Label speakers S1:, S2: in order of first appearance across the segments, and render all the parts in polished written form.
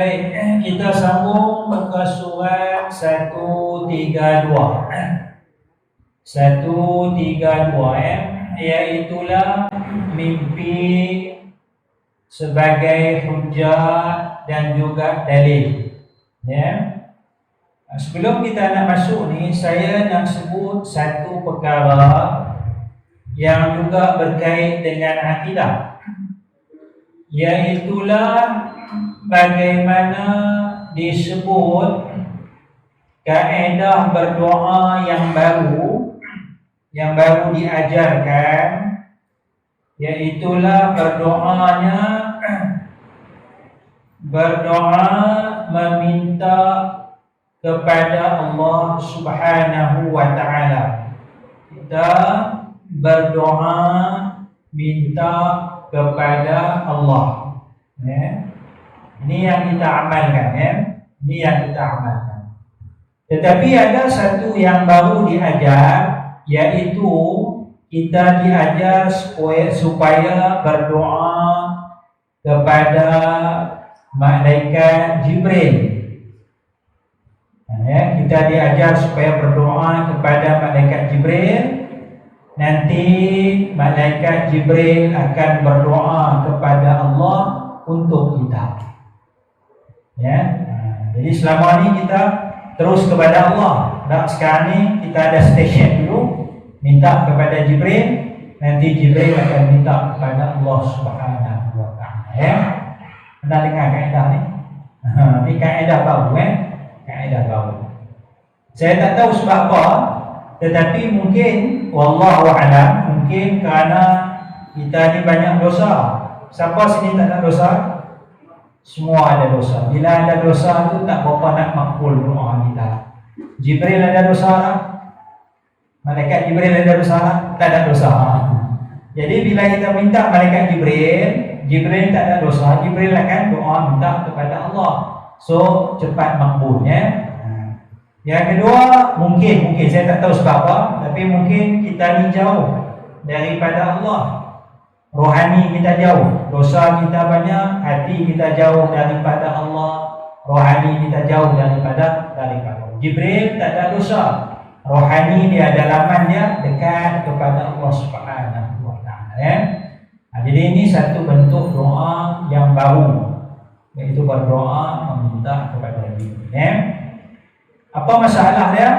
S1: Baik, kita sambung muka surat 132. 132 iaitulah mimpi sebagai hujah dan juga dalil. Ya. Sebelum kita nak masuk ni, saya nak sebut satu perkara yang juga berkait dengan akidah. Iaitulah bagaimana disebut kaedah berdoa yang baru diajarkan, iaitulah berdoa meminta kepada Allah Subhanahu wa taala. Kita berdoa minta kepada Allah. Ya. Ini yang kita amalkan, ya. Ini yang kita amalkan. Tetapi ada satu yang baru diajar, yaitu kita diajar supaya berdoa kepada malaikat Jibril. Ya, kita diajar supaya berdoa kepada malaikat Jibril. Nanti malaikat Jibril akan berdoa kepada Allah untuk kita. Ya. Jadi selama ni kita terus kepada Allah. Dan sekarang ni kita ada station dulu, minta kepada Jibril, nanti Jibril akan minta kepada Allah Subhanahu wa taala. Ya. Pernah dengar kaedah ni? Ini kaedah baru, kaedah baru. Saya tak tahu sebab apa, tetapi mungkin wallahu a'lam, mungkin kerana kita ni banyak dosa. Siapa sini tak ada dosa? Semua ada dosa. Bila ada dosa tu tak berapa nak makbul doa kita. Jibril ada dosa tak? Malaikat Jibril ada dosa tak? Tak ada dosa. Jadi bila kita minta malaikat Jibril tak ada dosa, Jibril akan doa minta kepada Allah. So cepat makbulnya. Yang kedua, mungkin saya tak tahu sebab apa, tapi mungkin kita ni jauh daripada Allah. Rohani kita jauh, dosa kita banyak, hati kita jauh daripada Allah, rohani kita jauh daripada Jibril tak ada dosa, rohani dia, dalaman dia dekat kepada Allah Subhanahu wa taala, ya. Jadi ini satu bentuk doa yang baru, iaitu berdoa meminta kepada Jibril, ya. Apa masalah dia?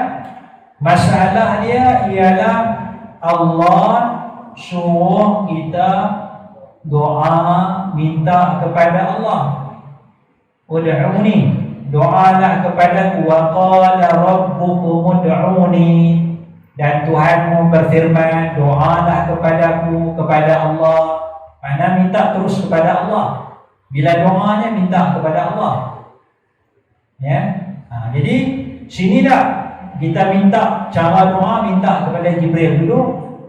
S1: Masalah dia ialah Allah suruh kita doa minta kepada Allah. Ud'uni, doalah kepadaku. Wa qala rabbukum ud'uni, dan Tuhanmu berfirman, doalah kepadaku, kepada Allah. Mana minta terus kepada Allah. Bila doanya minta kepada Allah. Ya. Jadi sini dah kita minta cara doa, minta kepada Jibril dulu,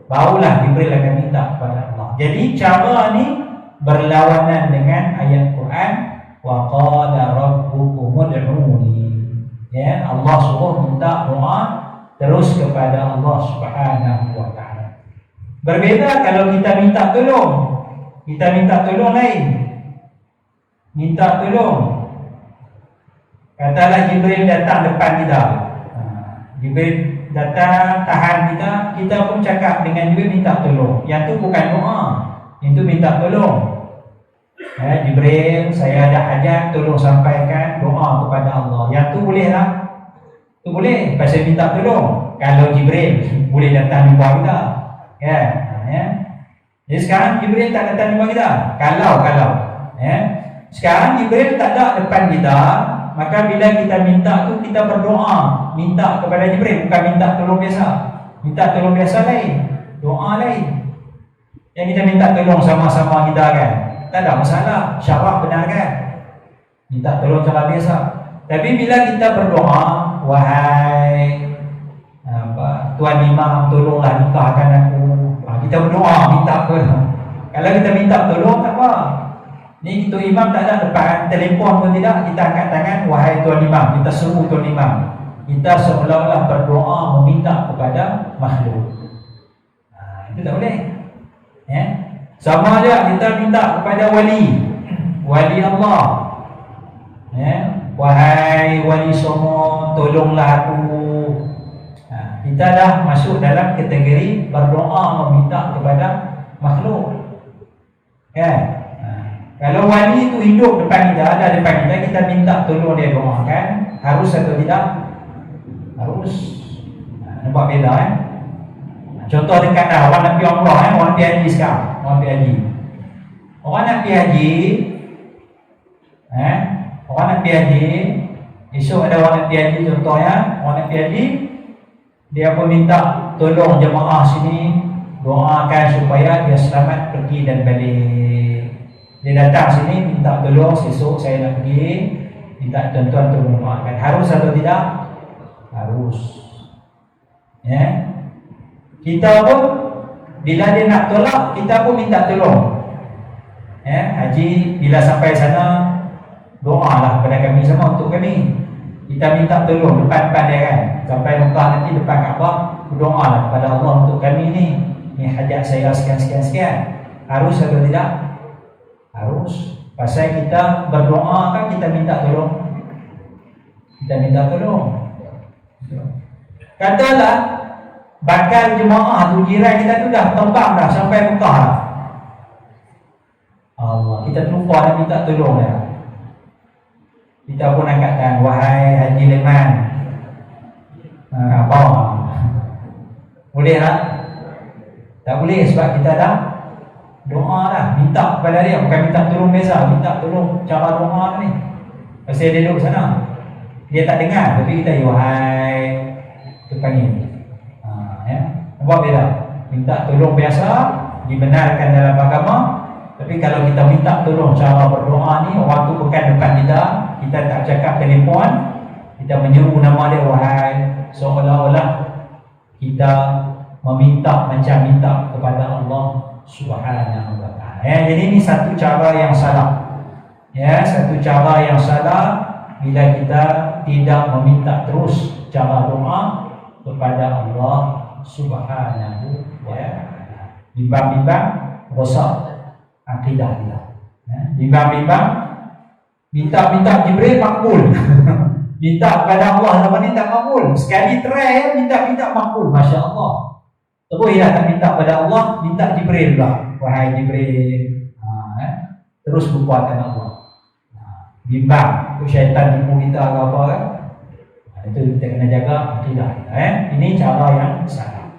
S1: barulah Jibril akan minta kepada Allah. Jadi cara ni berlawanan dengan ayat Quran, wa qala rabbukum ud'uni. Ya, Allah suruh minta doa terus kepada Allah Subhanahu wa taala. Berbeza kalau kita minta tolong. Kita minta tolong lain. Minta tolong, katalah Jibril datang depan kita. Jibril datang tahan kita, kita pun cakap dengan Jibril minta tolong. Yang tu bukan doa, itu minta tolong. Jibril, saya ada hajat, tolong sampaikan doa kepada Allah. Yang tu boleh lah. Tu boleh, pasal minta tolong. Kalau Jibril boleh datang di bawah kita. Ya. Jadi sekarang Jibril tak datang di bawah kita. Kalau ya. Sekarang Jibril tak ada depan kita, maka bila kita minta tu kita berdoa, minta kepada Jibril, bukan minta tolong biasa. Minta tolong biasa lain, doa lain. Yang kita minta tolong sama-sama kita kan, tak ada masalah, syarak benar kan. Minta tolong cara biasa. Tapi bila kita berdoa, wahai Tuan Imam, tolonglah nikahkan aku. Kita berdoa, minta tolong. Kalau kita minta tolong tak apa. Ni Tuan Imam tak ada depan, telefon pun tidak, kita angkat tangan, wahai Tuan Imam, kita seru Tuan Imam. Kita seolah-olah berdoa meminta kepada makhluk. Itu tak boleh. Ya. Sama aja kita minta kepada wali Allah. Wahai wali songo, tolonglah aku. Kita dah masuk dalam kategori berdoa meminta kepada makhluk. Kalau wali itu hidup depan kita, ada depan kita, kita minta tolong dia doakan, harus atau tidak? Harus. Nampak beza Contoh dekat dah, orang nak pergi umrah orang nak pergi haji sekarang, orang pergi haji. Orang nak pergi haji, orang nak pergi haji, esok ada orang nak pergi haji, contohnya orang nak pergi haji, dia pun minta tolong jemaah sini doakan supaya dia selamat pergi dan balik. Dia datang sini minta tolong, esok saya nak pergi, minta tuan-tuan tolong doakan. Harus atau tidak? Harus. Kita pun bila dia nak tolak, kita pun minta tolong. Haji bila sampai sana, doalah kepada kami sama untuk kami. Kita minta tolong depan-depan dia kan. Sampai Mekah nanti depan Kaabah, berdoalah kepada Allah untuk kami ni. Ni hajat saya sekian. Harus atau tidak? Harus. Pasal kita berdoa kan kita minta tolong. Kita minta tolong. Katalah bakal jemaah tu, jiran kita tu dah terbang dah sampai Mekah dah. Allah, kita lupa nak minta tolong dah. Kita pun angkat tangan, wahai Haji Leman. Apa? Boleh tak? Tak boleh sebab kita dah doa dah, minta kepada dia, bukan minta tolong biasa, minta tolong cara doa ni. Pasal dia duduk sana, dia tak dengar, tapi kita wahai tu panggil. Nampak beza? Minta tolong biasa dibenarkan dalam agama, tapi kalau kita minta tolong cara berdoa ni, orang tu bukan depan kita, kita tak cakap telefon, kita menyeru nama dia wahai, seolah-olah kita meminta macam minta kepada Allah Subhanahu wa ta'ala. Jadi ini satu cara yang salah. Satu cara yang salah bila kita tidak meminta terus cara doa kepada Allah Subhanahu wa ta'ala. Bimbang-bimbang rosak akidah kita. Bimbang-bimbang minta Jibril makbul. Minta kepada Allah nama ni tak makbul. Sekali try minta makbul, masya-Allah. Terus tak minta kepada Allah, minta Jibril lah. Wahai Jibril. Terus lupakan Allah. Bimbang, itu syaitan tipu kita ke apa kan? Itu kita kena jaga akidah kita. Ini cara yang salah.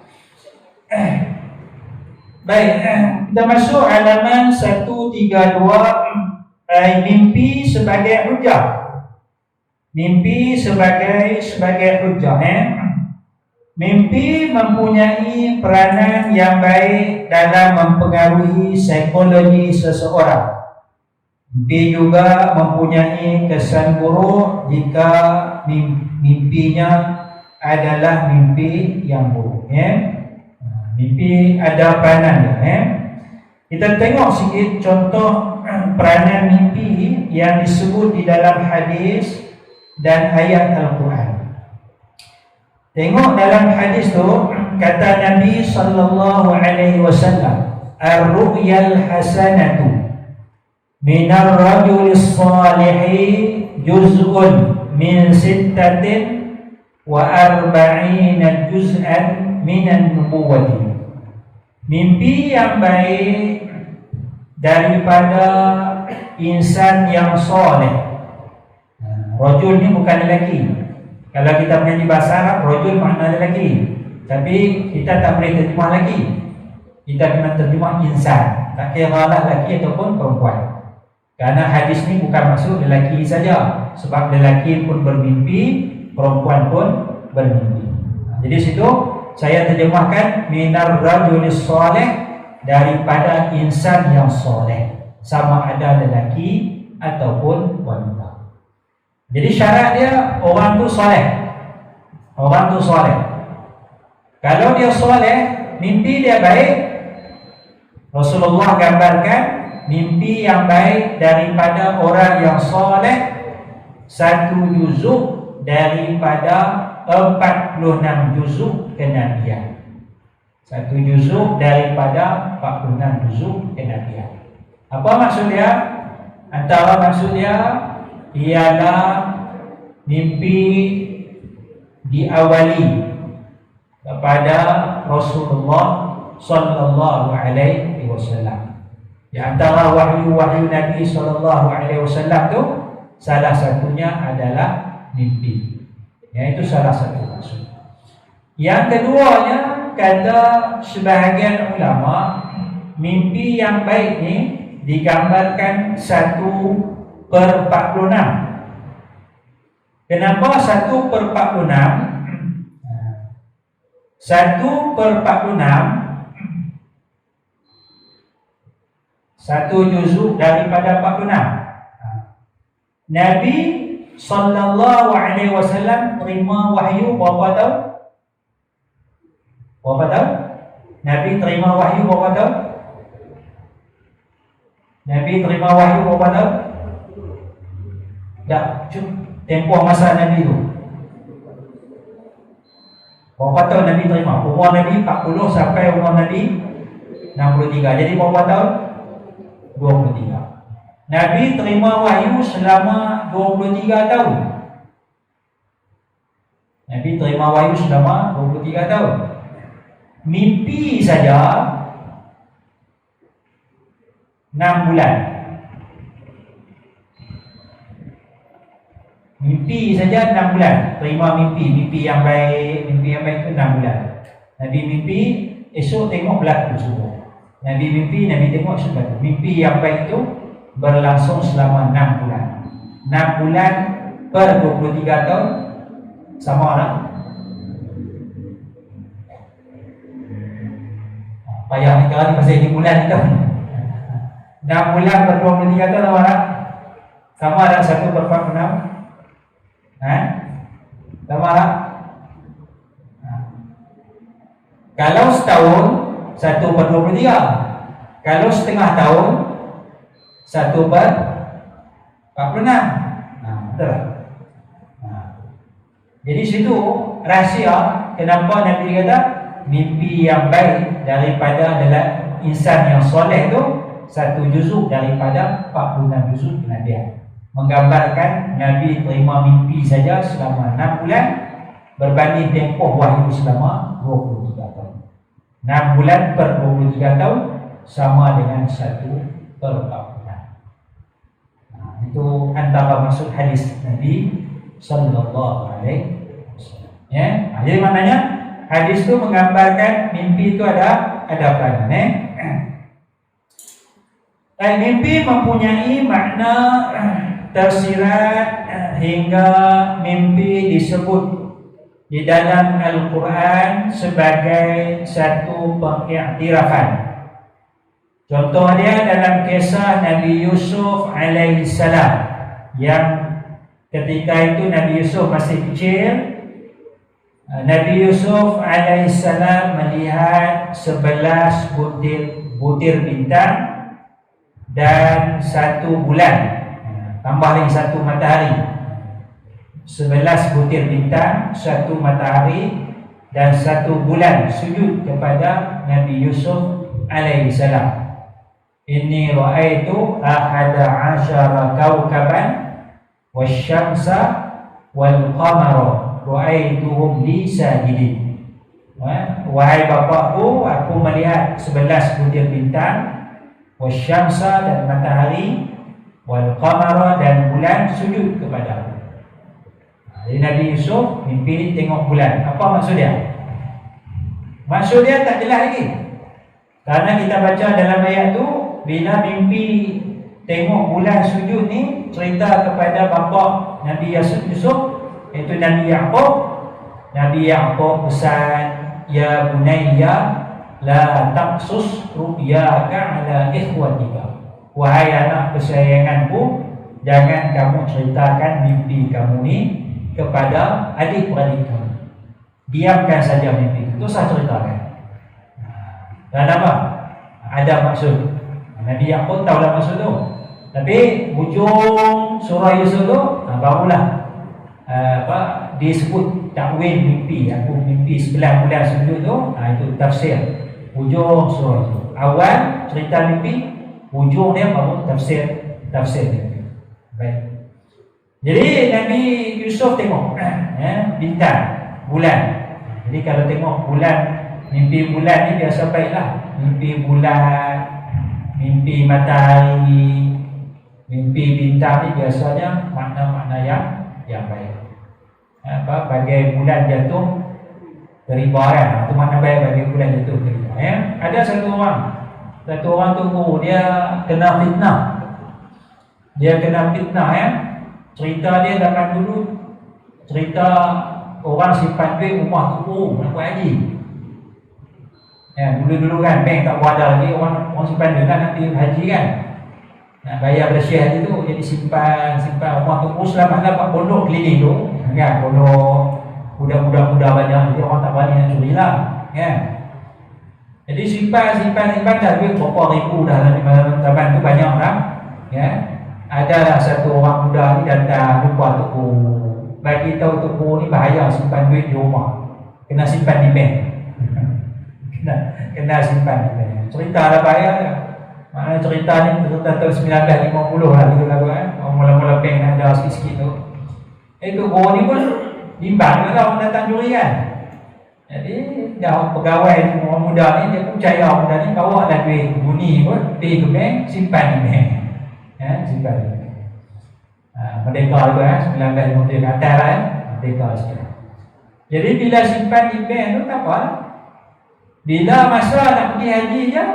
S1: Baik, kita masuk halaman 132. Mimpi sebagai hujah. Mimpi sebagai hujah. Mimpi mempunyai peranan yang baik dalam mempengaruhi psikologi seseorang. Mimpi juga mempunyai kesan buruk jika mimpinya adalah mimpi yang buruk. Mimpi ada peranannya. Kita tengok sikit contoh peranan mimpi yang disebut di dalam hadis dan ayat Al-Quran. Tengok dalam hadis tu, kata Nabi sallallahu alaihi wasallam, ar-ru'yal hasanatu minar rajulis salihi juz'un min sittatin wa arba'ina juz'an minan nubuwwati. Mimpi yang baik daripada insan yang soleh. Rajul ni bukan lelaki. Kalau kita menyanyi bahasa Arab, rajul makna lelaki. Tapi kita tak boleh terjemah lagi. Kita kena terjemah insan. Tak kira lah lelaki ataupun perempuan. Karena hadis ni bukan maksud lelaki saja. Sebab lelaki pun bermimpi, perempuan pun bermimpi. Jadi situ saya terjemahkan minar rajulis soleh, daripada insan yang soleh, sama ada lelaki ataupun wanita. Jadi syarat dia orang tu soleh. Orang tu soleh. Kalau dia soleh, mimpi dia baik. Rasulullah gambarkan mimpi yang baik daripada orang yang soleh, 1 juzuk daripada 46 juzuk kenabian. 1 juzuk daripada 46 juzuk kenabian. Apa maksud dia? Antara maksud dia, ialah mimpi diawali kepada Rasulullah sallallahu alaihi wasallam. Di antara wahyu-wahyu Nabi sallallahu alaihi wasallam tu salah satunya adalah mimpi. Itu salah satu maksud. Yang keduanya, kata sebahagian ulama, mimpi yang baik ni digambarkan 1/46. Kenapa 1/46? 1/46 satu juzuk daripada 46. Nabi sallallahu alaihi wasallam terima wahyu berapa tahun? Berapa tahun? Nabi terima wahyu berapa tahun? Nabi terima wahyu berapa tahun? Dah, tempoh masa Nabi tu. Berapa tahun Nabi terima? Umur Nabi 40 sampai umur Nabi 63. Jadi berapa tahun? 23. Nabi terima wahyu selama 23 tahun. Nabi terima wahyu selama 23 tahun. Mimpi saja 6 bulan. Mimpi saja 6 bulan. Terima mimpi yang baik. Mimpi yang baik itu 6 bulan. Nabi mimpi, esok tengok berlaku semua. Nabi mimpi, Nabi tengok sebab mimpi yang baik itu berlangsung selama 6 bulan. 6 bulan per 23 tahun sama tak? Payah ni kalau ni pasal 1 bulan itu. 6 bulan per 23 tahun sama tak? Sama tak 1/46? Sama tak? Kalau setahun 1/23. Kalau setengah tahun 1/46. Betul tak? Jadi situ rahsia kenapa Nabi kata mimpi yang baik daripada adalah insan yang soleh tu 1 juzuk daripada 46 juzuk kenabian. Menggambarkan Nabi terima mimpi saja selama 6 bulan berbanding tempoh wahyu selama 23 tahun. 6 bulan per 23 tahun sama dengan 1/46. Itu antara maksud hadis Nabi sallallahu alaihi wasallam. Jadi maknanya hadis itu menggambarkan mimpi itu ada peranan. Mimpi mempunyai makna tersirat hingga mimpi disebut di dalam Al-Quran sebagai satu pengiktirafan. Contoh dia dalam kisah Nabi Yusuf alaihissalam, yang ketika itu Nabi Yusuf masih kecil. Nabi Yusuf alaihissalam melihat 11 butir bintang dan 1 bulan, tambah lagi 1 matahari. 11 butir bintang, 1 matahari dan 1 bulan sujud kepada Nabi Yusuf alaihissalam. Inni ra'aitu ahada asyara kawkaban wasyamsa wal qamara ra'aituhum li sajidin. Wahai bapakku, aku melihat 11 butir bintang, wasyamsa dan matahari, wal qamara dan bulan sujud kepada aku. Jadi Nabi Yusuf mimpi tengok bulan. Apa maksud dia? Maksud dia tak jelas lagi. Karena kita baca dalam ayat tu, bila mimpi tengok bulan sujud ni cerita kepada bapa Nabi Yusuf, iaitu Nabi Yaqub. Nabi Yaqub pesan, ya bunayya la taqsus ru'yaka ala ikhwatika. Wahai anak kesayanganku, jangan kamu ceritakan mimpi kamu ni kepada adik-beradik kamu. Diamkan saja mimpi itu, saya ceritakan. Dan apa? Ada maksud. Nabi Yaqub tahulah maksud tu. Tapi hujung surah Yusuf tu barulah disebut takwil mimpi. Aku mimpi 9 bulan sujud tu, itu tafsir hujung surah itu. Awal cerita mimpi, hujung dia baru tafsir mimpi. Baik. Jadi Nabi Yusuf tengok bintang, bulan. Jadi kalau tengok bulan, mimpi bulan ni biasa baiklah. Mimpi bulan, mimpi matahari, mimpi bintang ni biasanya makna-makna yang baik. Bagai bulan jatuh dari barat, itu makna baik bagi bulan jatuh dari barat. Ada satu orang tu dia kena fitnah. Dia kena fitnah Cerita dia zaman dulu, cerita orang simpan duit rumah tu nak buat haji. Dulu-dulu kan bank tak berada lagi, orang simpan duit kan nak pergi haji kan. Nak bayar pada syekh haji tu, jadi simpan rumah tu selamat pondok keliling tu kan, pondok budak-budak muda banyak, jadi orang tak berani nak curi lah kan. Jadi simpan dah duit berapa ribu dah dalam zaman tu, banyak dah kan. Adalah satu orang muda ni datang jumpa tuku, bagi tahu tuku ni bahaya simpan duit di rumah, kena simpan di bank. kena simpan di bank. Cerita lah bahaya dia. Mana cerita ni cerita tahun 1950 lah gitu lah kan. Mula-mula bank nak ada sikit-sikit tu. Tuku ni pun bimbang juga orang datang curi kan. Jadi dah pegawai orang muda ni, dia pun percaya orang muda ni bawa lah duit bunyi pun pergi ke bank, simpan di bank. Simpan. Merdeka juga 1950 ke atas lah merdeka sikit. Jadi bila simpan di bank tu tak apa. Bila masa nak pergi haji je,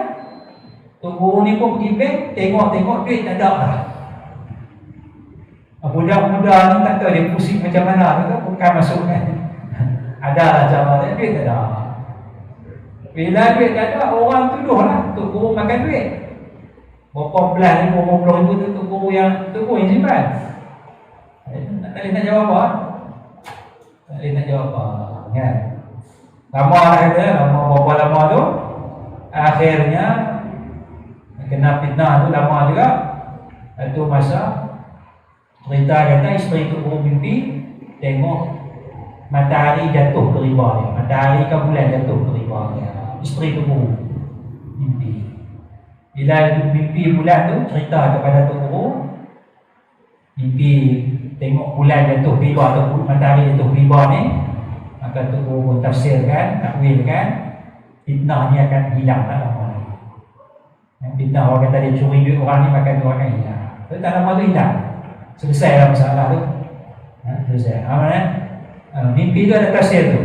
S1: tunggu ni pun pergi bank, tengok duit tak ada lah. Budak muda ni tak tahu dia pusing macam mana tu, bukan masuk kan. Ada lah cara dia, duit tak ada. Bila duit tak ada, orang tuduh lah tunggu makan duit. Berapa belas ribu, 50 ribu tu tunggu yang simpan. Tak boleh nak jawab apa? Tak boleh nak jawab apa kan? Lama lah kata, berapa lama tu, akhirnya kena fitnah tu lama juga. Itu masa cerita kata isteri tu mimpi tengok matahari jatuh ke riba dia, matahari ke bulan jatuh ke riba dia. Isteri tu mimpi. Bila mimpi bulan tu, cerita kepada tu mimpi tengok bulan jatuh riba atau matahari jatuh riba ni, maka tu pun tafsirkan, takwilkan, fitnah ni akan hilang tak lama ni. Fitnah orang kata dia curi duit orang ni, maka dia akan hilang. Tapi tak lama tu hilang, selesai lah masalah tu. Selesai. Mimpi tu ada tafsir tu.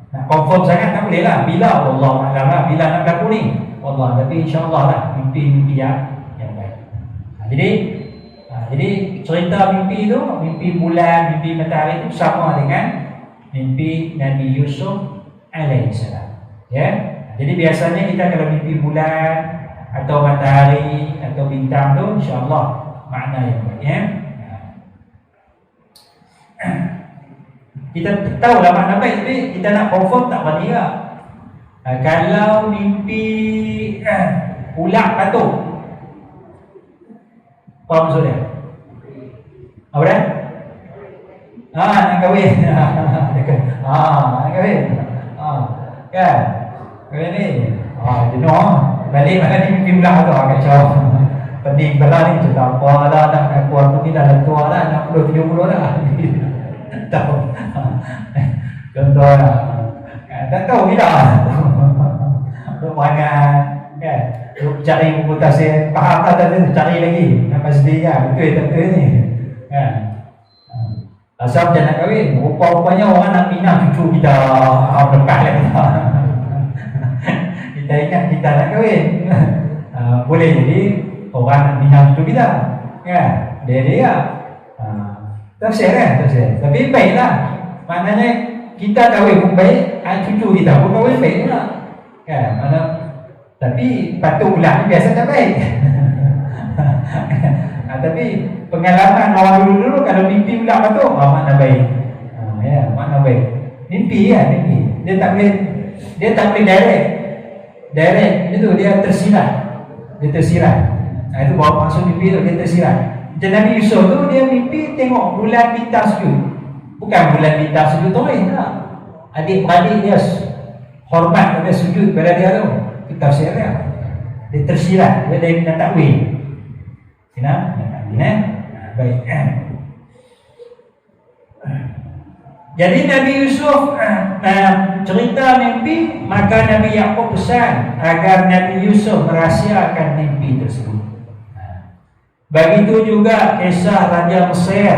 S1: Nak confirm sangat tak boleh lah. Bila Allah Alam lah, bila nak berlaku ni Allah, tapi insyaAllah lah mimpi-mimpi yang baik. Jadi cerita mimpi tu, mimpi bulan, mimpi matahari tu sama dengan mimpi Nabi Yusuf alaihissalam. Jadi biasanya kita kalau mimpi bulan atau matahari atau bintang tu, insyaAllah makna yang baik. Kita tahu lah makna baik, tapi kita nak confirm tak berani lah. Kalau mimpi ular patung, apa maksud dia? Apa dia? Nak kahwin. Nak kahwin. Kan? Kahwin ni. Jenuh. Balik mana ni mimpi ular tu kacau. Pening belah ni cerita apa dah, nak aku ni dah tua dah, 60-70 dah. Tahu. Contoh lah. Tak tahu bila. Mana kan? Cari buku tafsir, faham tak tadi, cari lagi. Nampak sedih kan? Betul ni. Kan? Asal macam nak kahwin, rupa-rupanya orang nak minah cucu kita lepas lagi. Kita ingat kita nak kahwin. Boleh jadi orang nak minah cucu kita. Kan? Dia tafsir kan? Tafsir. Tapi baiklah. Maknanya kita kahwin pun baik, cucu kita pun kahwin baik juga. Kan? Tapi patung ular ni biasa tak baik. Tapi pengalaman orang dulu kalau mimpi ular patung, makna baik. Makna baik. Mimpi. Dia tak boleh direct. Itu dia tersirat. Itu bawa maksud mimpi tu, dia tersirat. Macam Nabi Yusuf tu, dia mimpi tengok bulan bintang sujud. Bukan bulan bintang sujud tu tak. Adik-beradik dia hormat pada sujud pada dia tu. Itu tafsir dia. Dia tersirat. Dia nak takwil. Baik. Jadi Nabi Yusuf cerita mimpi, maka Nabi Yakub pesan agar Nabi Yusuf merahsiakan mimpi tersebut. Begitu juga kisah Raja Mesir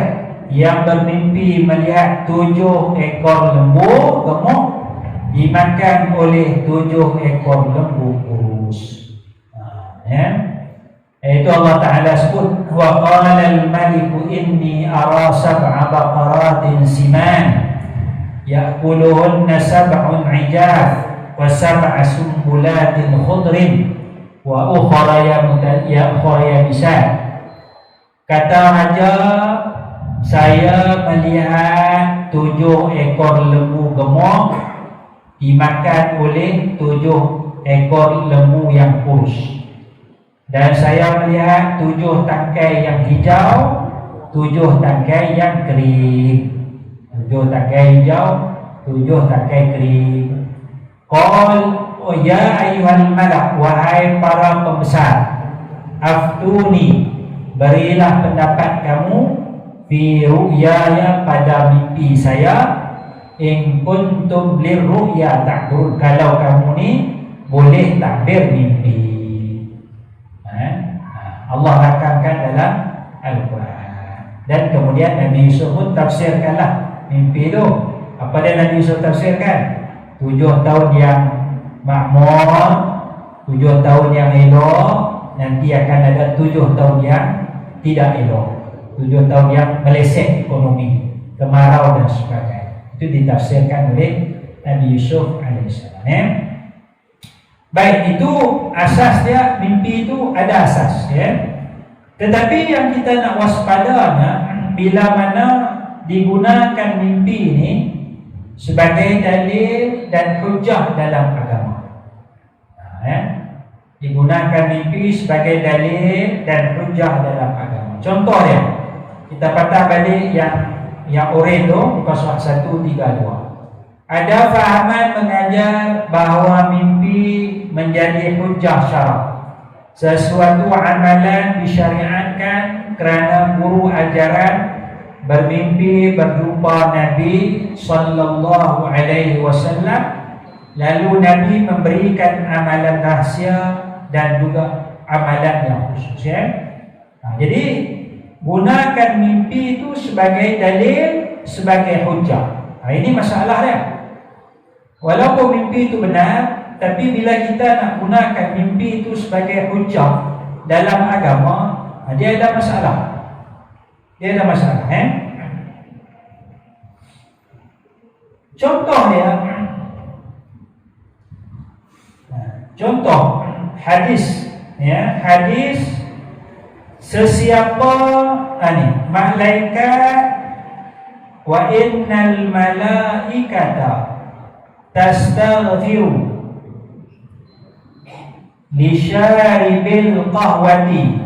S1: yang bermimpi melihat 7 ekor lembu gemuk dimakan oleh 7 ekor lembu kurus. Itu Allah Ta'ala sebut, wa qala al-maliku inni ara sab'a baqaratin siman ya'kuluhunna sab'un 'ijaf wa sab'a sumbulatin khudrin wa ukhra yabisan. Kata raja, saya melihat 7 ekor lembu gemuk dimakan oleh 7 ekor lembu yang kurus. Dan saya melihat 7 tangkai yang hijau, 7 tangkai yang kering. 7 tangkai hijau, 7 tangkai kering. Qal ya ayyuhal malak, wahai para pembesar, aftuni, berilah pendapat kamu fi ru'yaya, pada mimpi saya, in kuntum lirru'ya ta'bur, kalau kamu ni boleh takbir mimpi. Allah rakamkan dalam Al-Quran. Dan kemudian Nabi Yusuf pun tafsirkanlah mimpi itu. Apa dia Nabi Yusuf tafsirkan? 7 tahun yang makmur, 7 tahun yang elok, nanti akan ada 7 tahun yang tidak elok, 7 tahun yang meleset ekonomi, kemarau dan sebagainya. Itu ditafsirkan oleh Nabi Yusuf alaihissalam. Baik, itu asas dia. Mimpi itu ada asas, ya. Tetapi yang kita nak waspadanya, bila mana digunakan mimpi ini sebagai dalil dan hujah dalam agama. Digunakan mimpi sebagai dalil dan hujah dalam agama. Contoh dia, kita patah balik yang oren tu, muka surat 132. Ada fahaman mengajar bahawa mimpi menjadi hujah syarak, sesuatu amalan disyariatkan kerana guru ajaran bermimpi berjumpa Nabi sallallahu alaihi wasallam, lalu Nabi memberikan amalan rahsia dan juga amalan yang khusus, ya. Jadi gunakan mimpi itu sebagai dalil, sebagai hujah. Ini masalah dia. Walaupun mimpi itu benar, tapi bila kita nak gunakan mimpi itu sebagai hujah dalam agama, dia ada masalah. Dia ada masalah, Contoh dia, contoh hadis, ya, hadis sesiapa malaikat, wa innal malaikata tastaghfiru li syaribil qahwati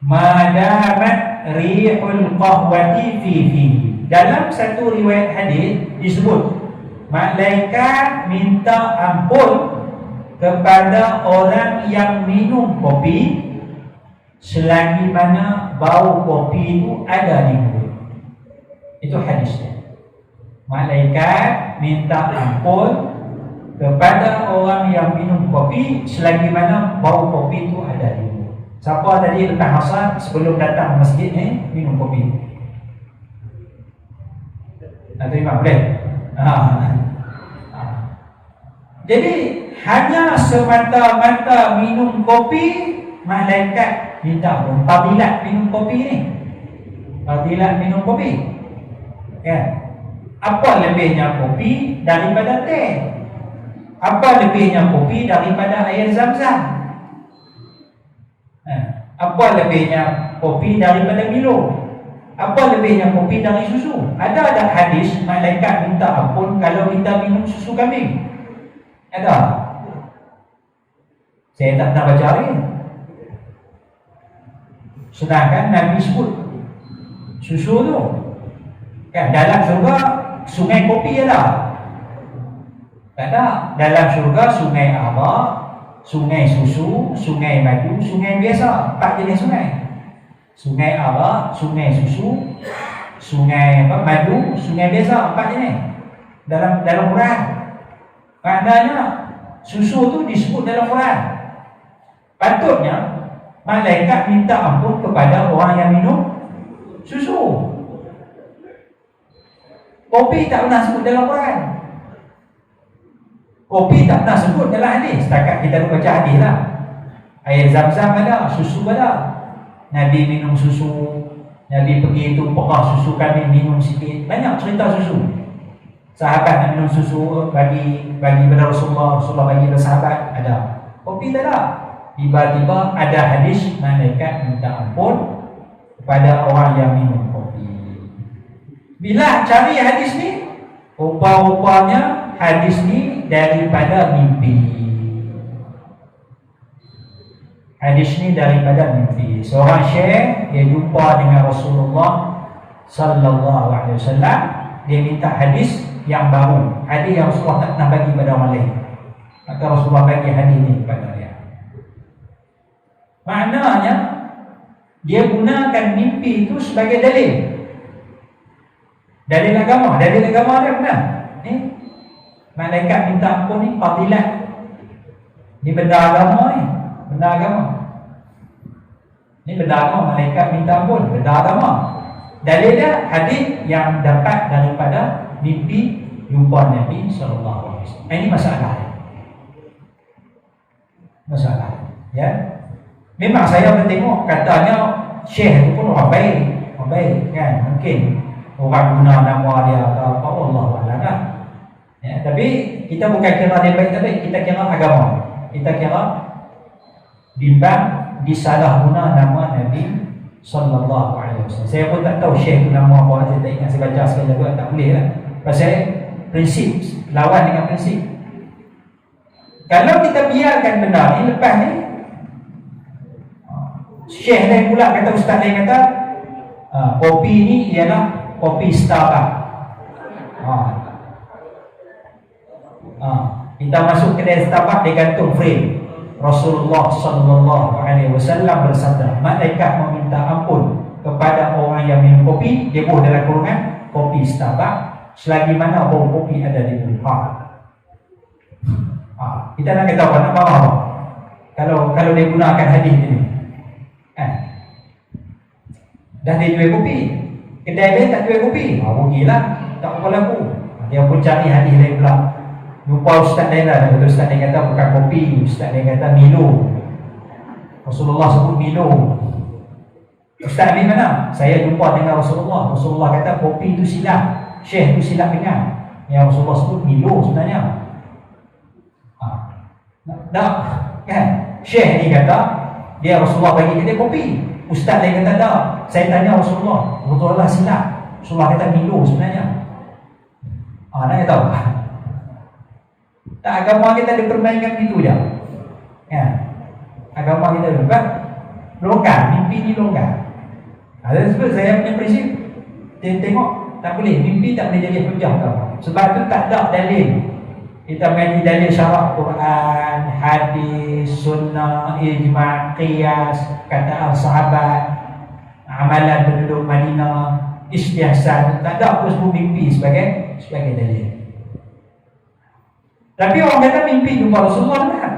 S1: madamat rihul qahwati fi. Dalam satu riwayat hadis disebut malaikat minta ampun kepada orang yang minum kopi selagi mana bau kopi itu ada di mulut. Itu hadisnya. Malaikat minta ampun kepada orang yang minum kopi selagi mana bau kopi itu ada di mulut. Siapa tadi lepas asar sebelum datang masjid ni minum kopi? Nak terima boleh? Jadi hanya semata-mata minum kopi, malaikat minta ampun. Fadilat minum kopi ni, fadilat minum kopi, ya. Apa lebihnya kopi daripada teh? Apa lebihnya kopi daripada air zam-zam? Apa lebihnya kopi daripada Milo? Apa lebihnya kopi dari susu? Ada tak hadis malaikat minta ampun kalau kita minum susu kambing? Ada? Saya tak pernah baca hari. Sedangkan Nabi sebut susu tu, kan, dalam surga sungai kopi ada. Tak ada. Dalam surga sungai apa? sungai susu, sungai madu, sungai biasa. 4 jenis sungai. Sungai arak, sungai susu, sungai madu, sungai biasa. 4 jenis. Dalam Quran. Maknanya susu tu disebut dalam Quran. Patutnya malaikat minta ampun kepada orang yang minum susu. Kopi tak pernah sebut dalam Quran. Kopi tak pernah sebut dalam hadis. Setakat kita baca hadis lah. Air zam-zam ada, susu ada. Nabi minum susu, Nabi pergi tu pekah susu kami minum sikit. Banyak cerita susu. Sahabat nak minum susu bagi pada Rasulullah bagi pada sahabat, ada. Kopi tak ada. Tiba-tiba ada hadis malaikat minta ampun kepada orang yang minum kopi. Bila cari hadis ni, rupa-rupanya hadis ni daripada mimpi. Hadis ni daripada mimpi. Seorang syekh dia jumpa dengan Rasulullah sallallahu alaihi wasallam, dia minta hadis yang baru, hadis yang Rasulullah tak pernah bagi pada orang lain. Maka Rasulullah bagi hadis ni kepada dia. Maknanya dia gunakan mimpi itu sebagai dalil. Dalil agama dia benar. Ni malaikat minta ampun ni fadilat. Ni benda agama ni. Benda agama. Ni benda agama, malaikat minta ampun, benda agama. Dalil dia hadis yang dapat daripada mimpi jumpa Nabi sallallahu alaihi wasallam. Ini masalah. Masalah. Ya. Memang saya bertengok katanya syekh itu pun orang baik kan. Mungkin orang guna nama dia apa Allah Taala kan. Ya, tapi kita bukan kira dia baik tak baik, kita kira agama. Kita kira bimbang disalah guna nama Nabi sallallahu alaihi wasallam. Saya pun tak tahu syekh itu nama apa, saya tak ingat, saya baca sekali juga tak boleh lah. Pasal prinsip, lawan dengan prinsip. Kalau kita biarkan benda ni, lepas ni syekh lain pula kata, ustaz lain kata kopi ni ialah kopi Starbucks. Kita masuk kedai Starbucks, dia gantung frame Rasulullah sallallahu alaihi wasallam bersabda, malaikat meminta ampun kepada orang yang minum kopi, dia buh dalam kurungan kopi Starbucks, selagi mana bau kopi ada di mulut. Kita nak kata apa, nak marah apa? Kalau dia gunakan hadis ini, dah dia jual kopi, kedai dia tak jual kopi, rugilah, tak apa lagu. Dia pun cari hadis lain pula. Jumpa ustaz lain lah, betul ustaz lain kata bukan kopi, ustaz lain kata Milo. Rasulullah sebut Milo. Ustaz ni mana? Saya jumpa dengan Rasulullah kata kopi itu silap, syekh itu silap dengar. Yang Rasulullah sebut Milo sebenarnya. Tak, kan? Syekh ni kata dia Rasulullah bagi dia kopi. Ustaz lain kata tak. Saya tanya Rasulullah silap. Rasulullah kata Milo sebenarnya. Nak tahu? Tak, agama kita dipermainkan begitu je. Ya. Agama kita juga longgar, mimpi ni longgar. Ada sebab saya punya prinsip, tengok tak boleh, mimpi tak boleh jadi hujah kau. Sebab tu tak ada dalil. Kita mengaji dalil syarak Quran, hadis, sunnah, ijma', qiyas, kataan sahabat, amalan penduduk Madinah, istihsan, tak ada apa sebut mimpi sebagai dalil. Tapi orang kata mimpi jumpa Rasulullah benar.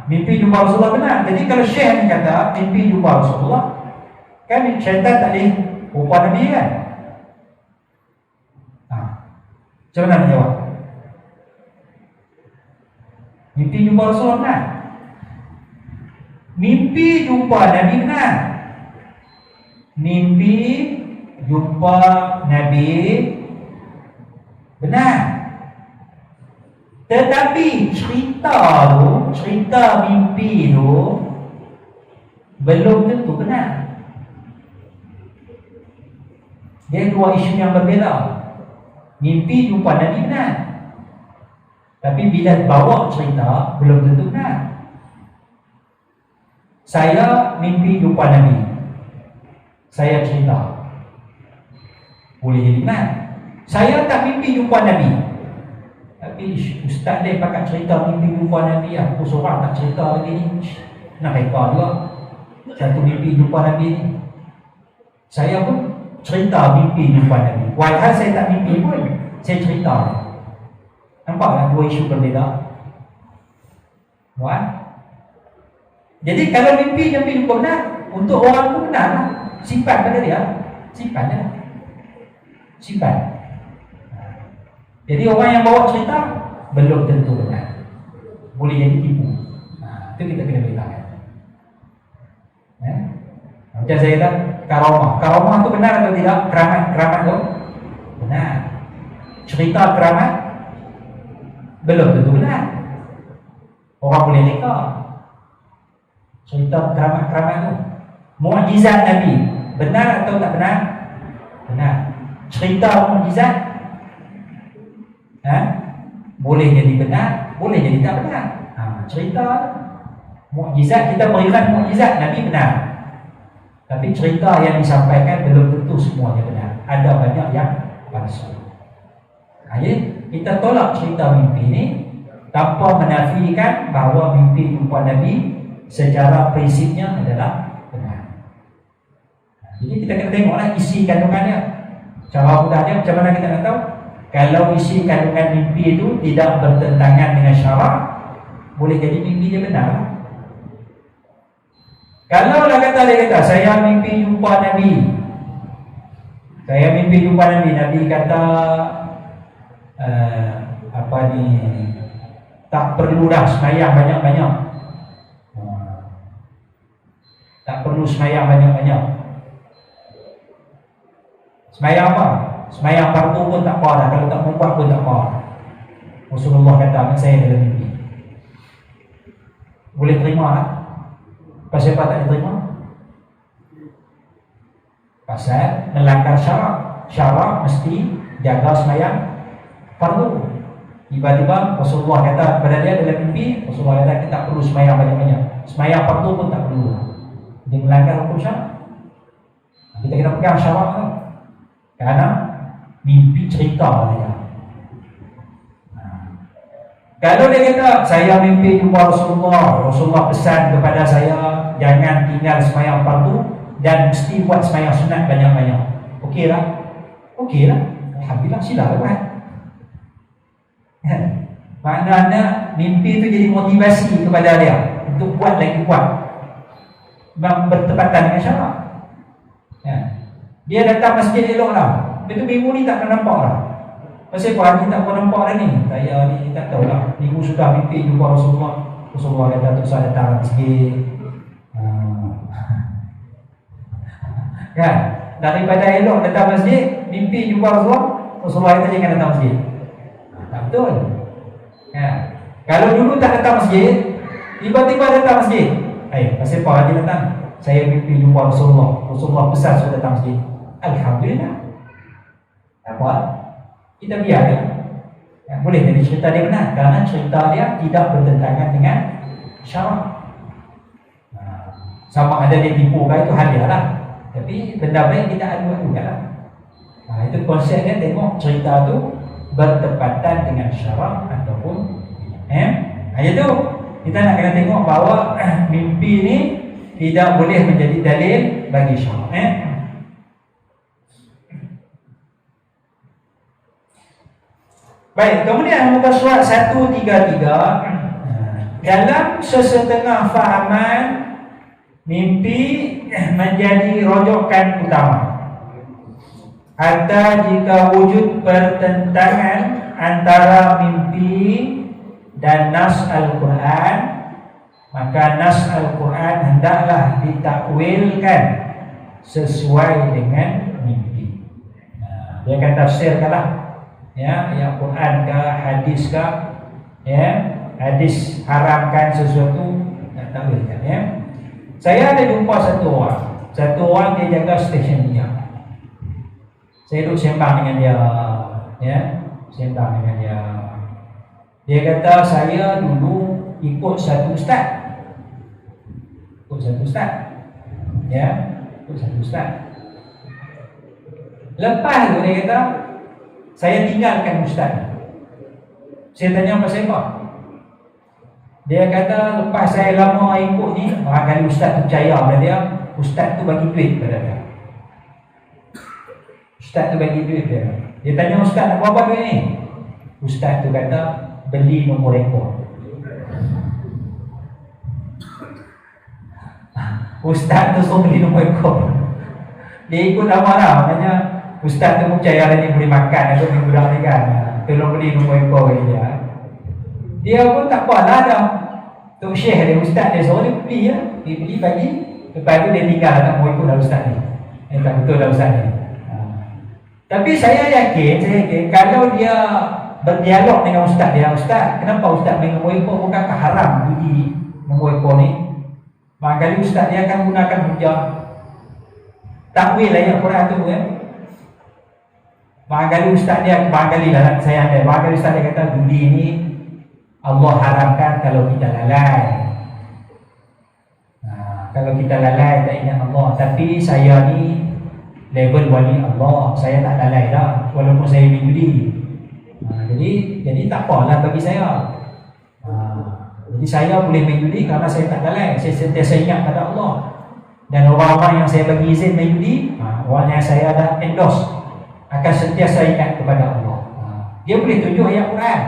S1: Mimpi jumpa Rasulullah benar. Jadi kalau syekh ni kata mimpi jumpa Rasulullah, kan syaitan tak boleh rupa Nabi kan? Macam mana nak jawab? Mimpi jumpa Rasulullah benar. Mimpi jumpa Nabi benar. Mimpi jumpa Nabi benar. Tetapi cerita mimpi tu belum tentu benar. Dia dua isu yang berbeza. Mimpi jumpa Nabi benar, tapi bila bawa cerita belum tentu benar. Saya mimpi jumpa Nabi, saya cerita, boleh jadi benar. Saya tak mimpi jumpa Nabi, Tapi ustaz dia pakai cerita mimpi jumpa Nabi, aku seorang tak cerita lagi ni. Nak reka juga satu mimpi jumpa Nabi ni. Saya pun cerita mimpi jumpa Nabi. Walhal saya tak mimpi pun, saya cerita. Nampak tak dua isu berbeza? Buat. Jadi kalau mimpi jumpa benar, untuk orang tu benar lah. Simpan pada dia. Simpan dia. Simpan. Jadi orang yang bawa cerita belum tentu benar. Boleh jadi tipu. Itu kita kena bedakan. Macam saya kata, karamah. Karamah tu benar atau tidak? Keramat tu benar. Cerita keramat belum tentu benar. Orang boleh reka. Cerita keramat tu. Mukjizat Nabi benar atau tak benar? Benar. Cerita mukjizat boleh jadi benar, boleh jadi tak benar. Cerita mukjizat, kita berikan mukjizat Nabi benar. Tapi cerita yang disampaikan belum tentu semuanya benar. Ada banyak yang palsu. Jadi kita tolak cerita mimpi ini tanpa menafikan bahawa mimpi jumpa Nabi secara prinsipnya adalah benar. Jadi kita kena tengoklah isi kandungannya. Cara mudahnya macam mana kita nak tahu? Kalau isi kandungan mimpi itu tidak bertentangan dengan syarak, boleh jadi mimpi dia benar. Kalau lah kata dia kata, saya mimpi jumpa Nabi. Saya mimpi jumpa Nabi. Nabi kata tak perlu dah semayang banyak-banyak. Tak perlu semayang banyak-banyak. Semayang apa? Semayang fardu pun tak apa dah. Kalau tak membuat pun tak apa. Rasulullah kata dengan saya dalam mimpi. Boleh terima tak? Pasal apa tak diterima? Pasal melanggar syarak. Syarak mesti jaga semayang fardu. Tiba-tiba Rasulullah kata kepada dia dalam mimpi, Rasulullah kata kita tak perlu semayang banyak-banyak. Semayang fardu pun tak perlu. Dia melanggar hukum syarak. Kita kena pegang syarak tu. Kerana mimpi cerita dia. Kalau dia kata saya mimpi jumpa Rasulullah, Rasulullah pesan kepada saya jangan tinggal semayang fardu dan mesti buat semayang sunat banyak-banyak. Okey lah. Okey lah. Alhamdulillah, silalah buat. Maknanya mimpi itu jadi motivasi kepada dia untuk buat lagi buat. Memang bertepatan dengan syarak. Dia datang masjid elok lah. Itu minggu ni tak pernah nampak lah. Pasal apa hari tak pernah nampak dah ni? Saya ni tak tahu lah. Minggu sudah mimpi jumpa Rasulullah. Rasulullah kata tak usah datang masjid. Kan? Daripada elok datang masjid, mimpi jumpa Rasulullah, Rasulullah kata jangan datang masjid. Tak betul. Kalau dulu tak datang masjid, tiba-tiba datang masjid. Pasal apa hari datang? Saya mimpi jumpa Rasulullah. Rasulullah pesan sudah datang masjid. Alhamdulillah. Apa? Kita biar dia. Boleh jadi cerita dia benar kerana cerita dia tidak bertentangan dengan syarak. Sama ada dia tipu ke itu hal dia lah. Tapi benda baik kita adu-adu lah. Itu konsep dia, tengok cerita tu bertepatan dengan syarak ataupun itu kita nak kena tengok bahawa mimpi ni tidak boleh menjadi dalil bagi syarak. Baik, kemudian muka surat 133. Dalam sesetengah fahaman, mimpi menjadi rojokan utama. Hatta jika wujud pertentangan antara mimpi dan nas Al-Quran, maka nas Al-Quran hendaklah ditakwilkan sesuai dengan mimpi. Dia akan tafsirkanlah, yang Quran ke hadis ke, hadis haramkan sesuatu, tak takwilkan. Saya ada jumpa satu orang dia jaga stesen minyak. Saya duduk sembang dengan dia, sembang dengan dia. Dia kata saya dulu ikut satu ustaz. Ikut satu ustaz. Lepas tu dia kata saya tinggalkan ustaz. Saya tanya pasal apa? Dia kata lepas saya lama ikut ni, barangkali ustaz tu percaya pada dia, ustaz tu bagi duit pada dia. Ustaz tu bagi duit dia. Dia tanya ustaz nak buat apa duit ni? Ustaz tu kata beli nombor rekod. Ustaz tu suruh beli nombor rekod. Dia ikut lama lah, maknanya ustaz tu percaya hari ni boleh makan atau minggu dah ni kan. Tolong beli nombor rekod dia. Dia pun tak apalah dah. Tok Syekh dia, ustaz dia suruh dia beli ya. Dia beli bagi. Lepas tu dia tinggal tak mau ikut dah ustaz ni. Tak betul dah ustaz ni. Tapi saya yakin kalau dia berdialog dengan ustaz dia, ustaz, kenapa ustaz main nombor rekod, bukankah haram beli nombor rekod ni? Barangkali ustaz dia akan gunakan hujah takwil ayat Quran tu kan. Barangkali ustaz dia, barangkali lah saya ada, barangkali ustaz dia kata judi ni Allah haramkan kalau kita lalai. Kalau kita lalai tak ingat Allah. Tapi saya ni level wali Allah, saya tak lalai dah walaupun saya main judi. Jadi tak apalah bagi saya. Jadi saya boleh main judi kerana saya tak lalai. Saya sentiasa ingat pada Allah. Dan orang-orang yang saya bagi izin main judi, orang yang saya dah endorse, akan sentiasa ingat kepada Allah. Dia boleh tunjuk ayat Quran.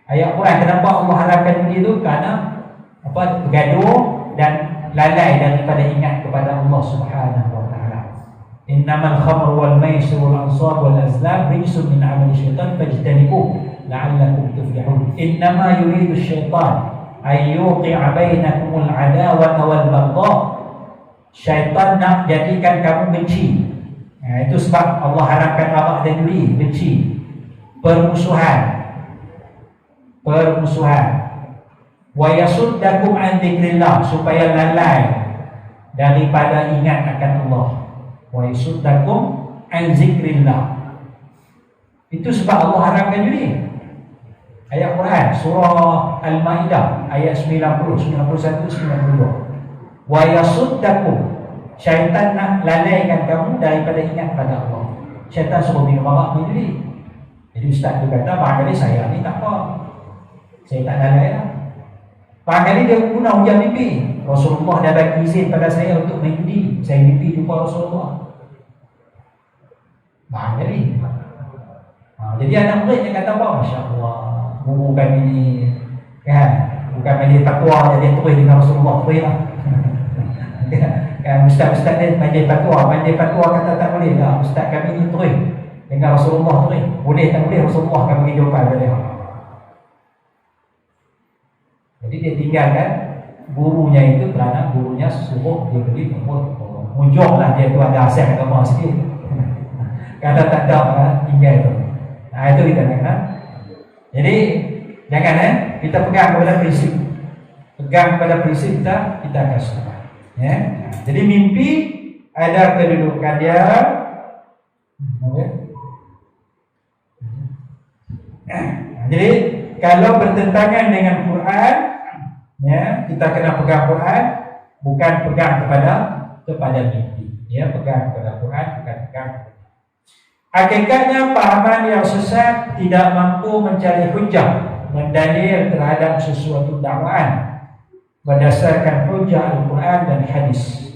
S1: Ayat Quran kenapa Allah haramkan judi itu? Kerana bergaduh dan lalai daripada ingat kepada Allah Subhanahu wa taala. Innamal khamru wal maisir wal ansab wal azlam rijsun min amali syaitan fajtanibuhu la'allakum tuflihun. Innama yuridu syaitan ay yuqi'a bainakumul adawata wal baghdha. Syaitan nak jadikan kamu benci. Itu sebab Allah haramkan arak dan judi, benci, permusuhan. Wa yasuddakum an dzikrillah, supaya lalai daripada ingat akan Allah. Wa yasuddakum an dzikrillah. Itu sebab Allah haramkan judi. Ayat Quran surah Al-Maidah ayat 90, 91, 92. Wa yasuddakum, syaitan nak lalaikan kamu daripada ingat pada Allah. Syaitan suruh minum arak, minum judi. Jadi ustaz tu kata, barangkali saya ni tak apa, saya tak lalai lah. Barangkali dia guna hujah mimpi. Rasulullah dah bagi izin pada saya untuk main judi. Saya mimpi jumpa Rasulullah. Barangkali. Jadi anak murid dia kata apa? Masya Allah, guru kami ni kan, bukan majlis takwa jadi terus dengan Rasulullah, terus lah. Kan ustaz-ustaz ni majlis takwa kata tak boleh lah. Ustaz kami ni terus dengan Rasulullah, terus. Boleh tak boleh, Rasulullah akan bagi jawapan pada dia. Jadi dia tinggalkan gurunya itu kerana gurunya suruh dia beli nombor. Mujurlah dia tu ada asal agama sikit. Kalau tak ada, tinggal tu. Itu kita kena. Jadi jangan kita pegang kepada prinsip. Pegang kepada prinsip kita akan selamat. Ya. Jadi mimpi ada kedudukan dia. Jadi kalau bertentangan dengan Quran, ya, kita kena pegang Quran, bukan pegang kepada mimpi. Ya, pegang kepada Quran, bukan pegang. Hakikatnya pahaman yang sesat tidak mampu mencari hujah mendalil terhadap sesuatu dakwaan berdasarkan hujah Al-Quran dan hadis.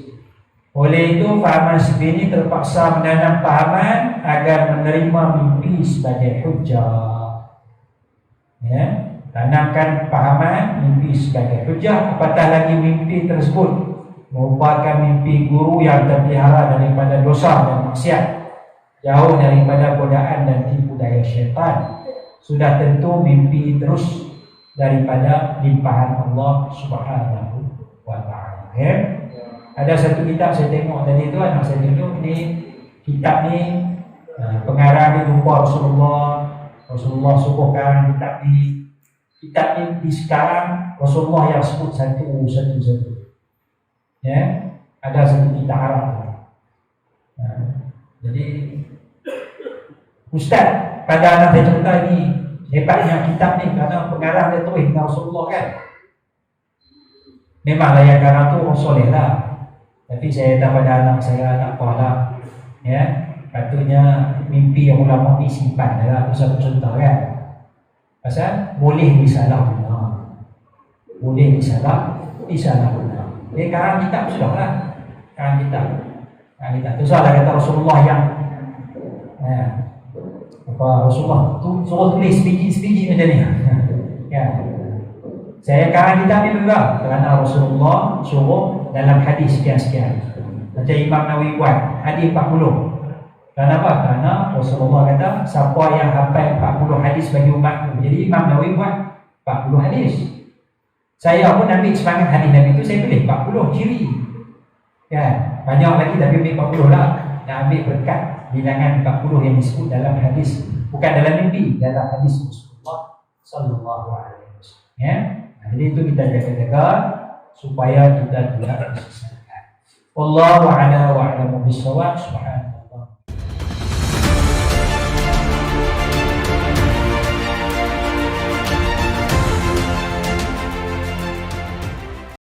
S1: Oleh itu pahaman seperti ini terpaksa menanam pahaman agar menerima mimpi sebagai hujah. Ya, tanamkan pahaman mimpi sebagai hujah, apatah lagi mimpi tersebut merupakan mimpi guru yang terpelihara daripada dosa dan maksiat, jauh daripada godaan dan tipu daya syaitan. Sudah tentu mimpi terus daripada limpahan Allah Subhanahu wa taala. Ya. Ada satu kitab saya tengok tadi tu, anak saya tunjuk ni, kitab ni pengarang ni jumpa Rasulullah subuhkan kitab ni di sekarang Rasulullah yang sebut satu. Ya, ada satu kitab Arab. Jadi ustaz pada anak saya cerita ni, hebatnya kitab ni kerana pengarang dia terus dengan Rasulullah kan. Memanglah yang karang tu orang soleh lah. Tapi saya dah pada anak saya, tak apalah. Ya, patutnya mimpi yang ulama ni simpan dalam pusat-pusat kan. Pasal boleh disalahguna. Boleh disalahguna. Jadi karang kitab sudahlah. Karang kitab. Tu salah kata Rasulullah yang Rasulullah tu suruh tulis sebiji macam ni. Ya. Saya karang kitab ni juga kerana Rasulullah suruh dalam hadis sekian-sekian. Macam Imam Nawawi buat hadis 40. Kenapa? Kerana Rasulullah kata siapa yang hafal 40 hadis bagi umat. Jadi Imam Nawawi buat 40 hadis. Saya pun ambil semangat hadis Nabi itu, saya tulis 40 ciri. Ya, banyak lagi tapi ambil 40 lah. Dan ambil berkat bilangan 40 yang disebut dalam hadis, bukan dalam mimpi, dalam hadis Rasulullah sallallahu alaihi wasallam. Ya. Jadi itu kita jaga-jaga supaya kita tidak disesatkan. Wallahu a'lam wa a'lamu bis-shawab. Subhanallah.